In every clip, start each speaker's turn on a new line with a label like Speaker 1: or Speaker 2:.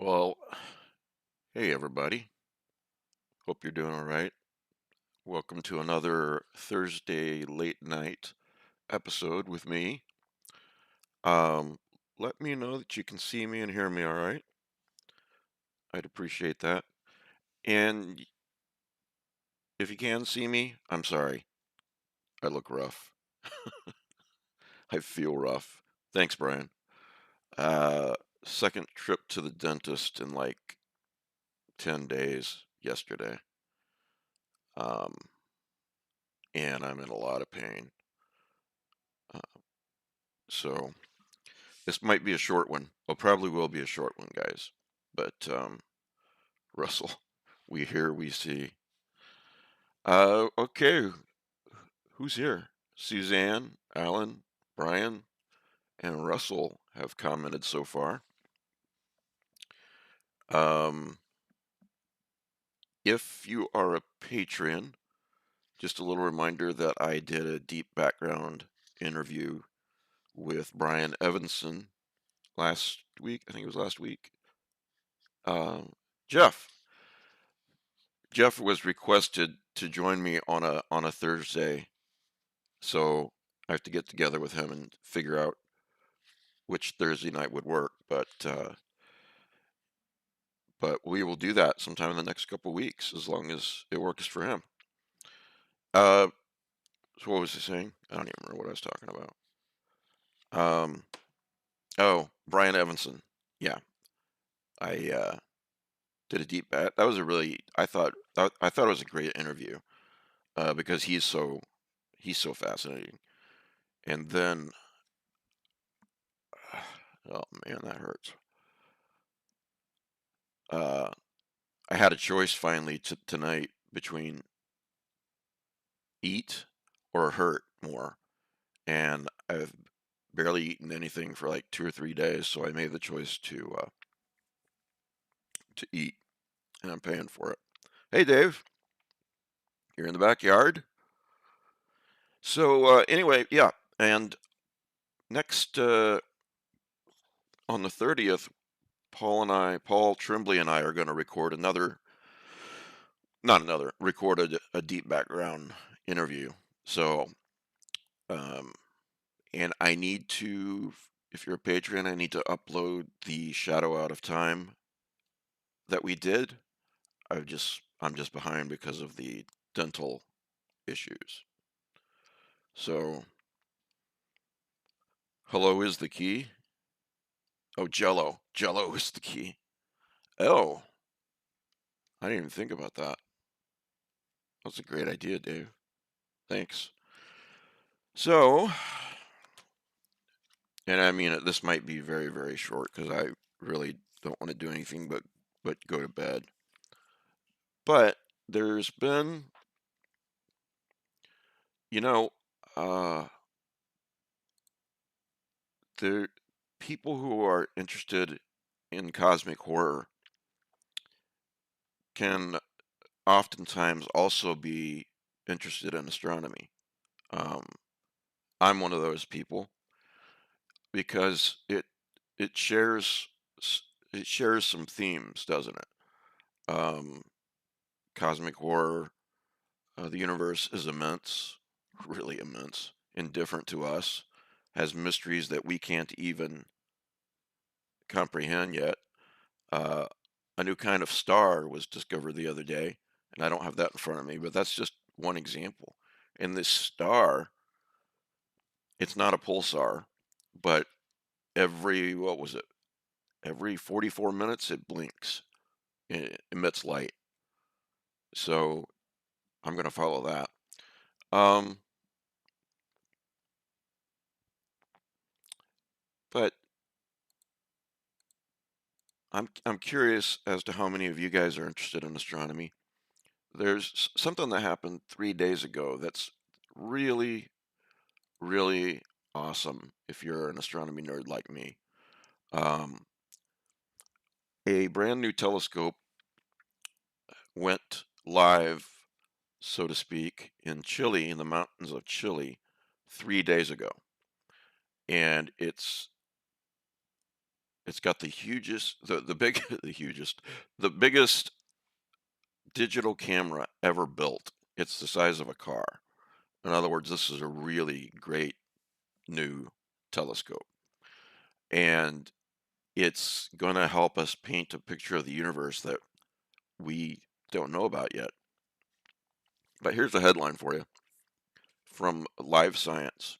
Speaker 1: Well, hey everybody. Hope you're doing all right. Welcome to another Thursday late night episode with me. Um, Let me know that you can see me and hear me all right. I'd appreciate that. And if you can see me, I'm sorry. I look rough. I feel rough. Thanks, Brian. Uh, Second trip to the dentist in like 10 days yesterday. Um, and I'm in a lot of pain. Uh, so this might be a short one. Well, probably will be a short one, guys. But Russell, we hear, we see. Okay, who's here? Suzanne, Alan, Brian, and Russell have commented so far. Um, if you are a patron, just a little reminder that I did a deep background interview with Brian Evanson last week. I think it was last week. Um, Jeff, Jeff was requested to join me on a Thursday, so I have to get together with him and figure out which Thursday night would work. But we will do that sometime in the next couple of weeks, as long as it works for him. Uh, so what was he saying? I don't even remember what I was talking about. Um, oh, Brian Evanson. Yeah, I did a deep. That was a really. I thought it was a great interview because he's so fascinating. And then, oh man, that hurts. Uh, I had a choice finally tonight between eat or hurt more, and I've barely eaten anything for like 2 or 3 days, so I made the choice to eat, and I'm paying for it. Hey, Dave, you're in the backyard. So anyway, yeah, and next on the 30th, Paul Tremblay and I are going to record not another, recorded a deep background interview. So um, and I need to, if you're a patron, I need to upload the Shadow Out of Time that we did. I'm just behind because of the dental issues. So, hello is the key. Oh, Jello. Jello is the key. Oh, I didn't even think about that. That's a great idea, Dave. Thanks. So, and I mean, this might be very, very short because I really don't want to do anything but go to bed. But there's been, you know, uh, there people who are interested in cosmic horror can oftentimes also be interested in astronomy. Um, I'm one of those people because it shares it shares some themes, doesn't it? Cosmic horror, the universe is immense, really immense, indifferent to us, has mysteries that we can't even comprehend yet. Uh, a new kind of star was discovered the other day, and I don't have that in front of me, but that's just one example. And this star, it's not a pulsar, but what was it? Every 44 minutes it blinks, it emits light. So I'm going to follow that. Um, but I'm curious as to how many of you guys are interested in astronomy. There's something that happened 3 days ago that's really, really awesome if you're an astronomy nerd like me. Um, a brand new telescope went live, so to speak, in Chile, in the mountains of Chile, 3 days ago. And It's got the hugest, the big, the biggest digital camera ever built. It's the size of a car. In other words, this is a really great new telescope, and it's going to help us paint a picture of the universe that we don't know about yet. But here's a headline for you from Live Science.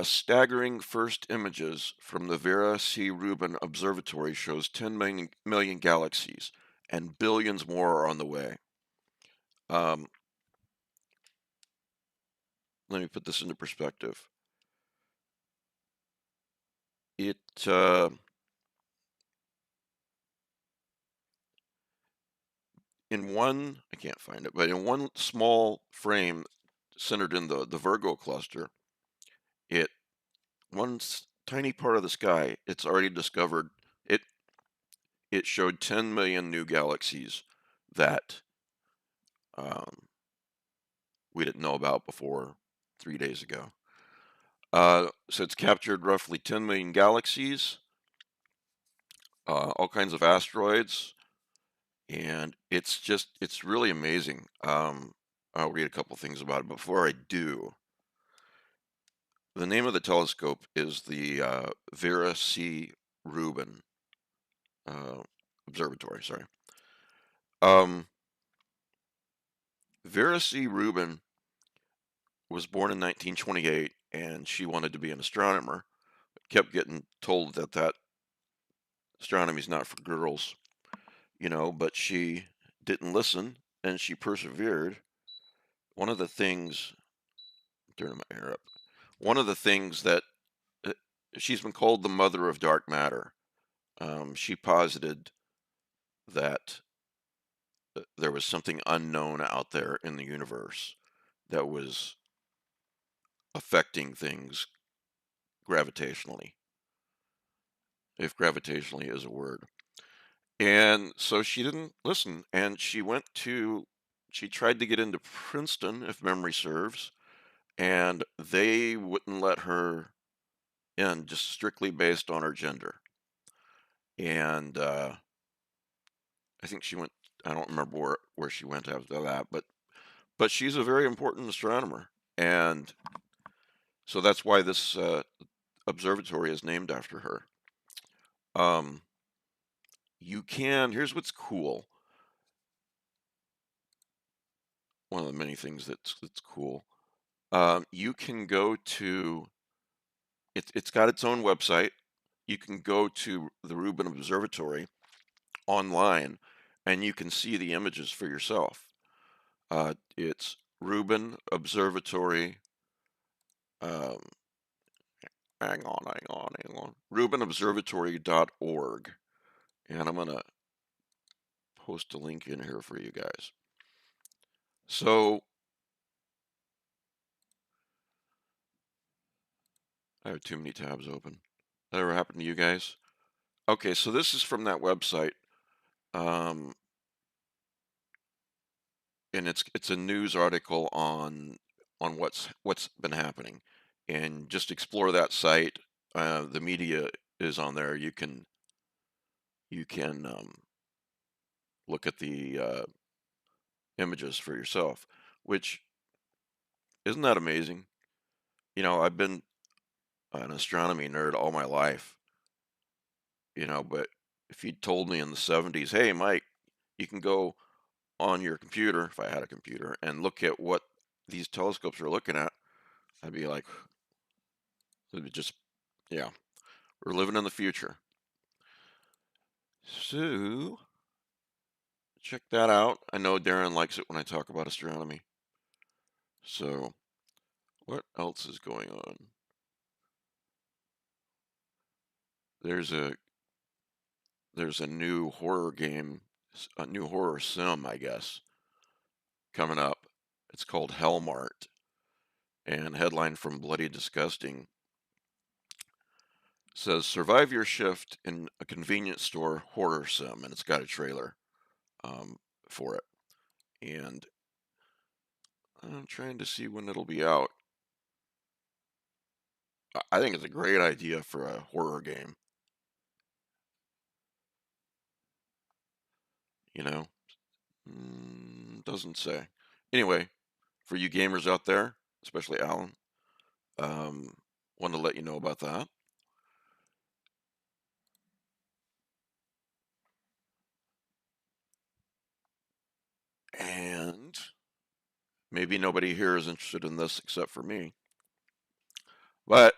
Speaker 1: Staggering first images from the Vera C. Rubin Observatory shows 10 million galaxies, and billions more are on the way. Um, Let me put this into perspective. It in one, I can't find it, but in one small frame centered in the Virgo cluster, it tiny part of the sky, it's already discovered it. It showed 10 million new galaxies that um, we didn't know about before 3 days ago. So it's captured roughly 10 million galaxies, all kinds of asteroids, and it's really amazing. I'll read a couple things about it. Before I do, the name of the telescope is the Vera C. Rubin uh, Observatory. Sorry. Um, Vera C. Rubin was born in 1928, and she wanted to be an astronomer. Kept getting told that astronomy is not for girls, but she didn't listen, and she persevered. One of the things, turn my hair up. One of the things that uh, she's been called the mother of dark matter. She posited that there was something unknown out there in the universe that was affecting things gravitationally, if gravitationally is a word. And so she didn't listen, and she tried to get into Princeton, if memory serves, and they wouldn't let her in just strictly based on her gender. And I think she went, I don't remember where she went after that, but she's a very important astronomer. And so that's why this observatory is named after her. Um, here's what's cool. One of the many things that's cool. You can go to it's got its own website. You can go to the Rubin Observatory online, and you can see the images for yourself. It's Rubin Observatory. Um, hang on. RubinObservatory.org, and I'm gonna post a link in here for you guys. So I have too many tabs open. That ever happened to you guys? Okay, so this is from that website. Um, and it's a news article on what's been happening, and just explore that site. The media is on there. You can look at the images for yourself, which isn't that amazing. I've been an astronomy nerd all my life, but if you'd told me in the 70s, hey Mike, you can go on your computer, if I had a computer, and look at what these telescopes are looking at, I'd be like, it would just, yeah, we're living in the future. So, check that out. I know Darren likes it when I talk about astronomy. So, what else is going on? There's a there's a new horror game, a new horror sim, I guess, coming up. It's called Hellmart, and headline from Bloody Disgusting says survive your shift in a convenience store horror sim, and it's got a trailer um, for it. And I'm trying to see when it'll be out. I think it's a great idea for a horror game. you know? Doesn't say. Anyway, for you gamers out there, especially Alan, um, wanted to let you know about that. And maybe nobody here is interested in this except for me, but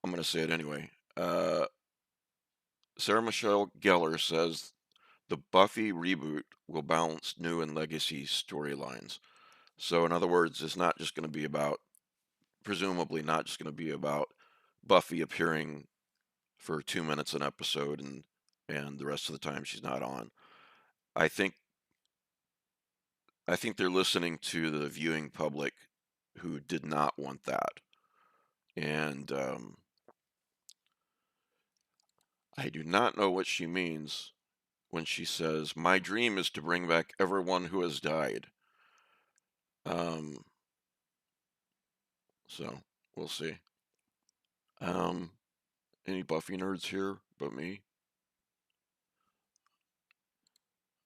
Speaker 1: I'm going to say it anyway. Uh, Sarah Michelle Gellar says the Buffy reboot will balance new and legacy storylines. So, in other words, it's not just going to be about, presumably, not just going to be about Buffy appearing for 2 minutes an episode and the rest of the time she's not on. I think I think they're listening to the viewing public who did not want that, and I do not know what she means when she says, "My dream is to bring back everyone who has died." Um, so we'll see. Um, any Buffy nerds here but me?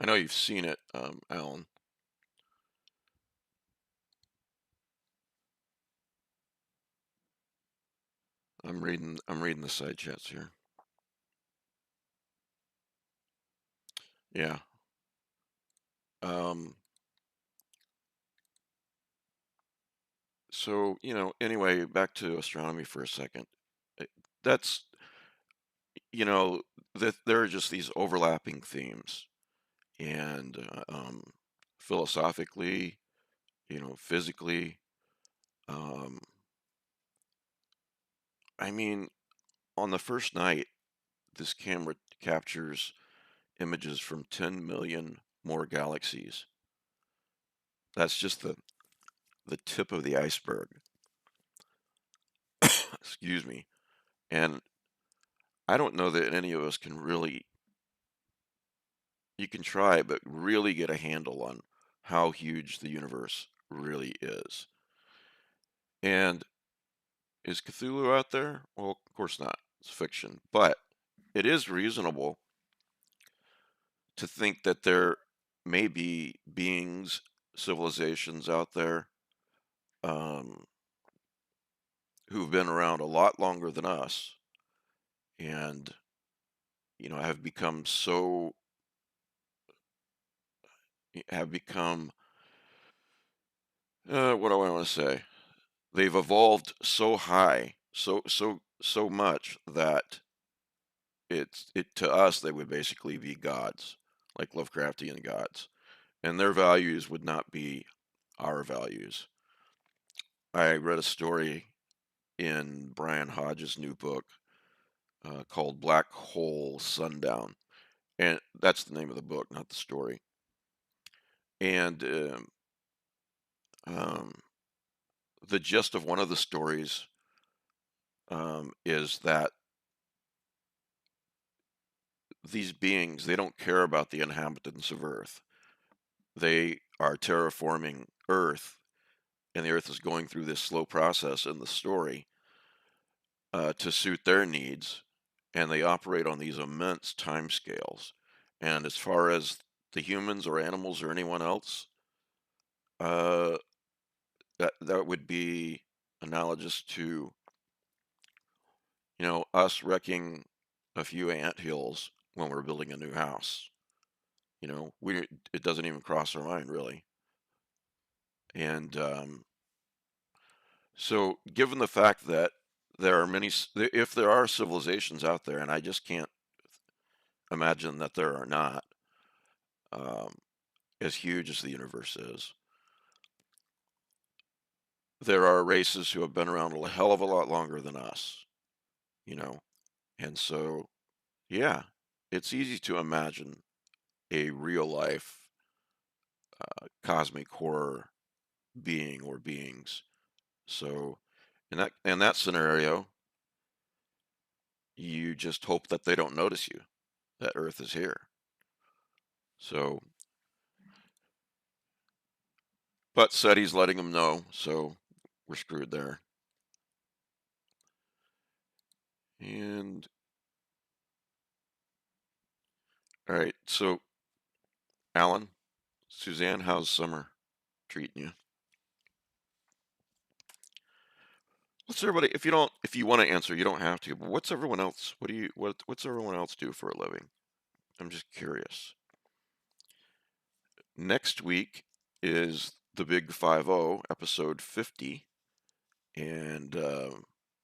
Speaker 1: I know you've seen it, Alan. I'm reading the side chats here. Yeah. Um, so, anyway, back to astronomy for a second. Uh, That's, you know, that there are just these overlapping themes, and philosophically, physically. Um, I mean, on the first night, this camera captures images from 10 million more galaxies. That's just the tip of the iceberg. Excuse me. And I don't know that any of us can really, you can try, but really get a handle on how huge the universe really is. And is Cthulhu out there? Well, of course not. It's fiction. But it is reasonable to think that there may be beings, civilizations out there um, who've been around a lot longer than us and, have become have become, what do I want to say? They've evolved so high, so much that to us, they would basically be gods, like Lovecraftian gods. And their values would not be our values. I read a story in Brian Hodge's new book called Black Hole Sundown. And that's the name of the book, not the story. And um, the gist of one of the stories is that these beings, they don't care about the inhabitants of Earth. They are terraforming Earth, and the Earth is going through this slow process in the story to suit their needs, and they operate on these immense time scales. And as far as the humans or animals or anyone else, uh, that would be analogous to us wrecking a few ant hills when we're building a new house. We it doesn't even cross our mind really. And so, given the fact that there are if there are civilizations out there, and I just can't imagine that there are not, um, as huge as the universe is, there are races who have been around a hell of a lot longer than us, you know, and so yeah, it's easy to imagine a real life cosmic horror being or beings. So, in that scenario, you just hope that they don't notice you, that Earth is here. So, but SETI's letting them know, so we're screwed there. And all right, so Alan, Suzanne, how's summer treating you? What's everybody? If you want to answer, you don't have to. But what's everyone else? What's everyone else do for a living? I'm just curious. Next week is the Big 50, episode 50, and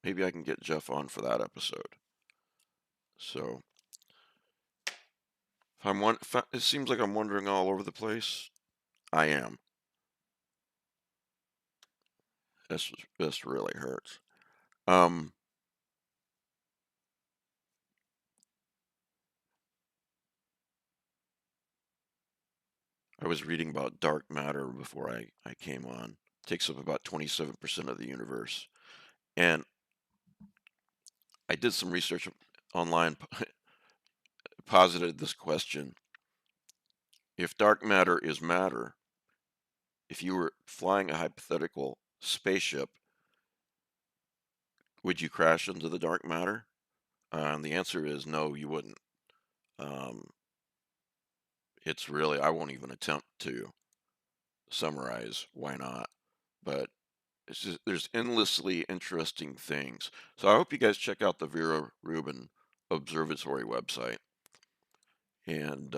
Speaker 1: maybe I can get Jeff on for that episode. So it seems like I'm wandering all over the place. I am. This really hurts. Um, I was reading about dark matter before I came on. It takes up about 27% of the universe. And I did some research online, posited this question. If dark matter is matter, if you were flying a hypothetical spaceship, would you crash into the dark matter? And the answer is no, you wouldn't. Um, it's really, I won't even attempt to summarize why not. But it's just, there's endlessly interesting things. So I hope you guys check out the Vera Rubin Observatory website. And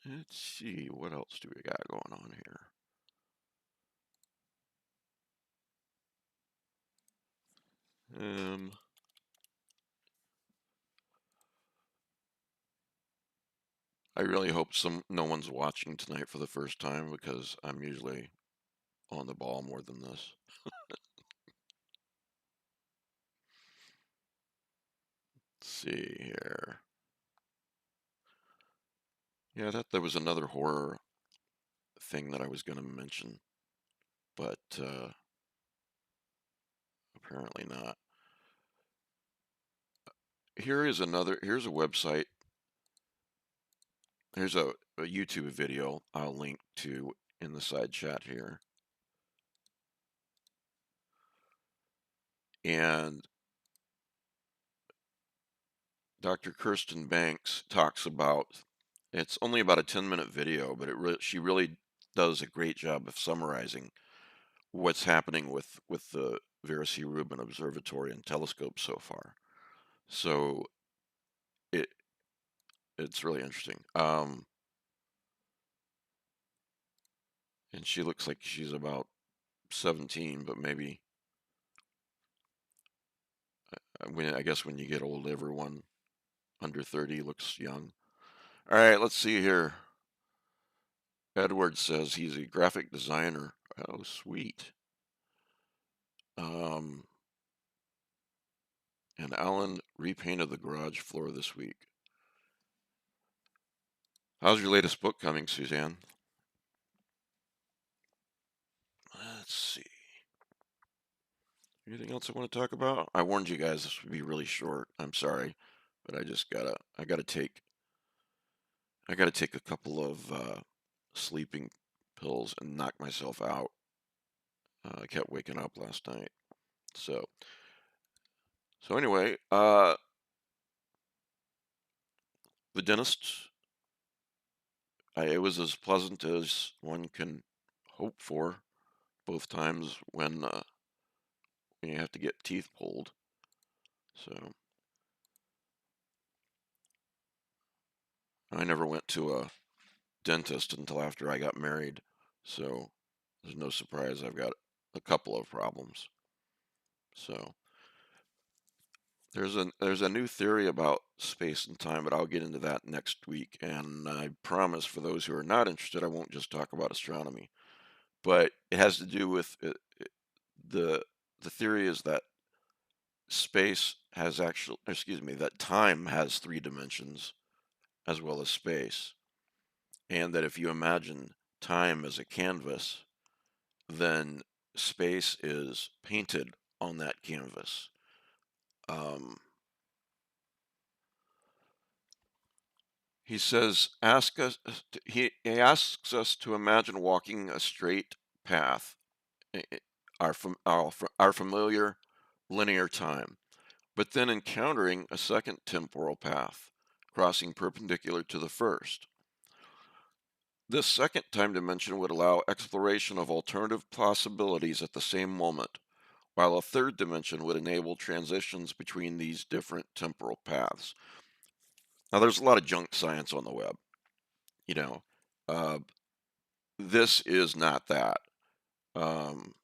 Speaker 1: let's see, what else do we got going on here? Um, I really hope no one's watching tonight for the first time because I'm usually on the ball more than this. Let's see here. Yeah, I thought there was another horror thing that I was going to mention, but apparently not. Here's a website. Here's a YouTube video I'll link to in the side chat here. And Dr. Kirsten Banks talks about, it's only about a 10-minute video, but she really does a great job of summarizing what's happening with the Vera C. Rubin Observatory and telescope so far. So it it's really interesting. And she looks like she's about 17, but maybe I guess when you get old, everyone under 30 looks young. All right, let's see here. Edward says he's a graphic designer. Oh, sweet. Um, and Alan repainted the garage floor this week. How's your latest book coming, Suzanne? Let's see. Anything else I want to talk about? I warned you guys this would be really short. I'm sorry, but I gotta take a couple of sleeping pills and knock myself out. I kept waking up last night. So anyway, the dentist, it was as pleasant as one can hope for both times when you have to get teeth pulled. So I never went to a dentist until after I got married. So there's no surprise I've got a couple of problems. So there's a new theory about space and time, but I'll get into that next week. And I promise for those who are not interested, I won't just talk about astronomy. But it has to do with the the theory is that that time has three dimensions as well as space, and that if you imagine time as a canvas, then space is painted on that canvas. Um, he says, he asks us to imagine walking a straight path, our familiar linear time, but then encountering a second temporal path, crossing perpendicular to the first. This second time dimension would allow exploration of alternative possibilities at the same moment, while a third dimension would enable transitions between these different temporal paths. Now, there's a lot of junk science on the web, you know. Uh, this is not that. Um,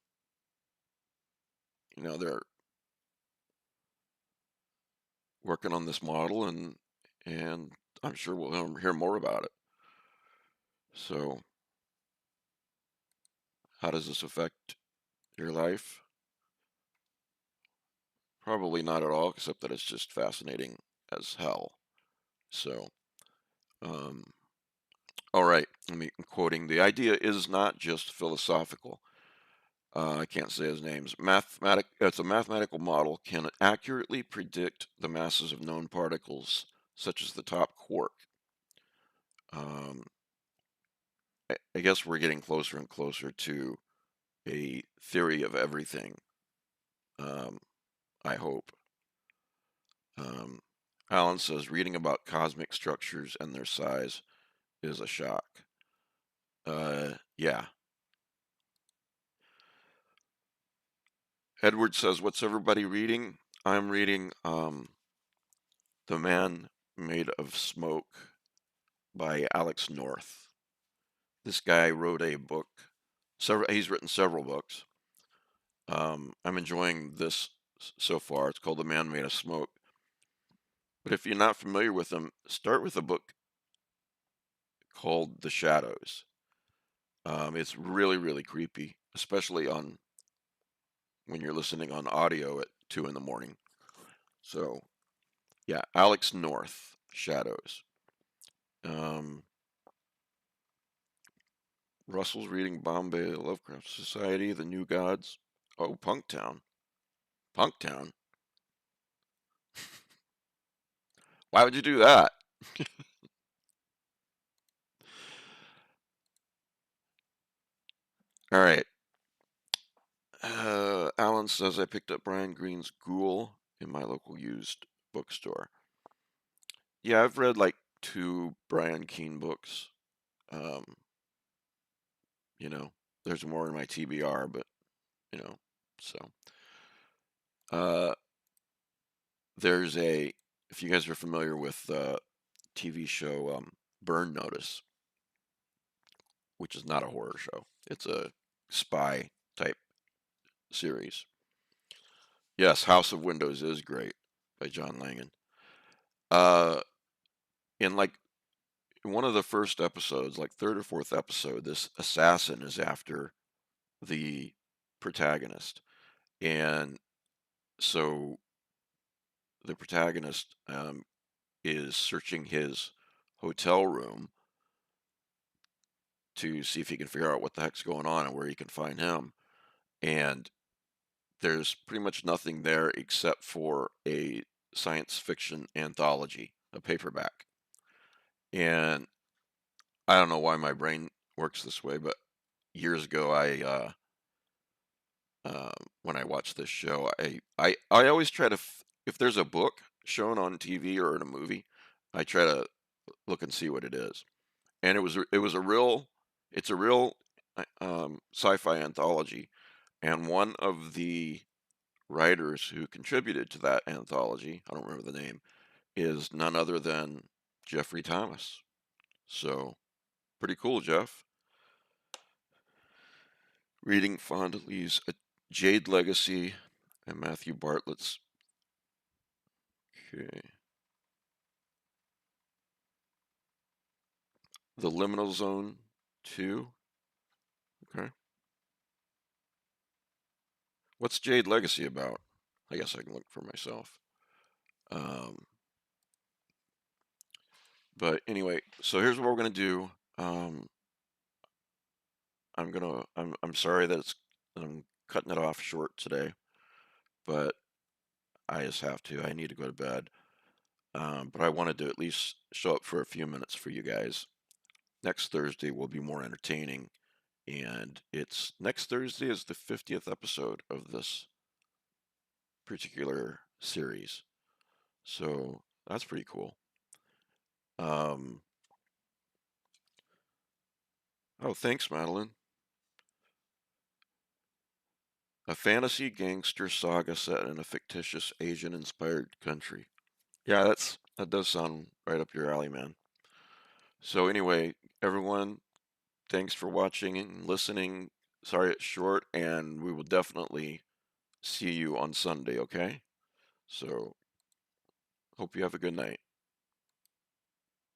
Speaker 1: they're working on this model, and I'm sure we'll hear more about it. So, how does this affect your life? Probably not at all, except that it's just fascinating as hell. So, um, all right, let me quoting. The idea is not just philosophical. I can't say his names. It's a mathematical model can accurately predict the masses of known particles, such as the top quark. Um, I guess we're getting closer and closer to a theory of everything. Um, I hope. Um, Alan says reading about cosmic structures and their size is a shock. Yeah. Edward says, "What's everybody reading?" I'm reading "The Man Made of Smoke" by Alex North. This guy wrote a book. He's written several books. I'm enjoying this so far. It's called "The Man Made of Smoke." But if you're not familiar with him, start with a book called "The Shadows." It's really, really creepy, especially on when you're listening on audio at 2 in the morning. So yeah, Alex North, Shadows. Um, Russell's reading Bombay Lovecraft Society, The New Gods. Oh, Punktown. Punktown. Why would you do that? All right. Alan says I picked up Brian Greene's Ghoul in my local used bookstore. Yeah, I've read like 2 Brian Keene books. Um, you know, there's more in my TBR, but you know, so uh, there's a if you guys are familiar with the TV show Burn Notice, which is not a horror show. It's a spy type series. Yes, House of Windows is great by John Langan. Uh, in like one of the first episodes, like third or fourth episode, this assassin is after the protagonist, and so the protagonist is searching his hotel room to see if he can figure out what the heck's going on and where he can find him. And there's pretty much nothing there except for a science fiction anthology, a paperback. And I don't know why my brain works this way, but years ago, when I watched this show, I always try to, if there's a book shown on TV or in a movie, I try to look and see what it is. And it's a real sci-fi anthology. And one of the writers who contributed to that anthology, I don't remember the name, is none other than Jeffrey Thomas. So pretty cool, Jeff. Reading Fondly's A Jade Legacy and Matthew Bartlett's. Okay. The Liminal Zone 2. Okay. What's Jade Legacy about? I guess I can look for myself. Um, but anyway, so here's what we're gonna do. Um, I'm sorry that I'm cutting it off short today, but I just have to. I need to go to bed. But I wanted to at least show up for a few minutes for you guys. Next Thursday will be more entertaining, and it's next Thursday is the 50th episode of this particular series. So that's pretty cool. Um, Oh, thanks, Madeline. A fantasy gangster saga set in a fictitious Asian-inspired country. Yeah, that does sound right up your alley, man. So anyway, everyone, thanks for watching and listening. Sorry it's short, and we will definitely see you on Sunday, okay? So hope you have a good night.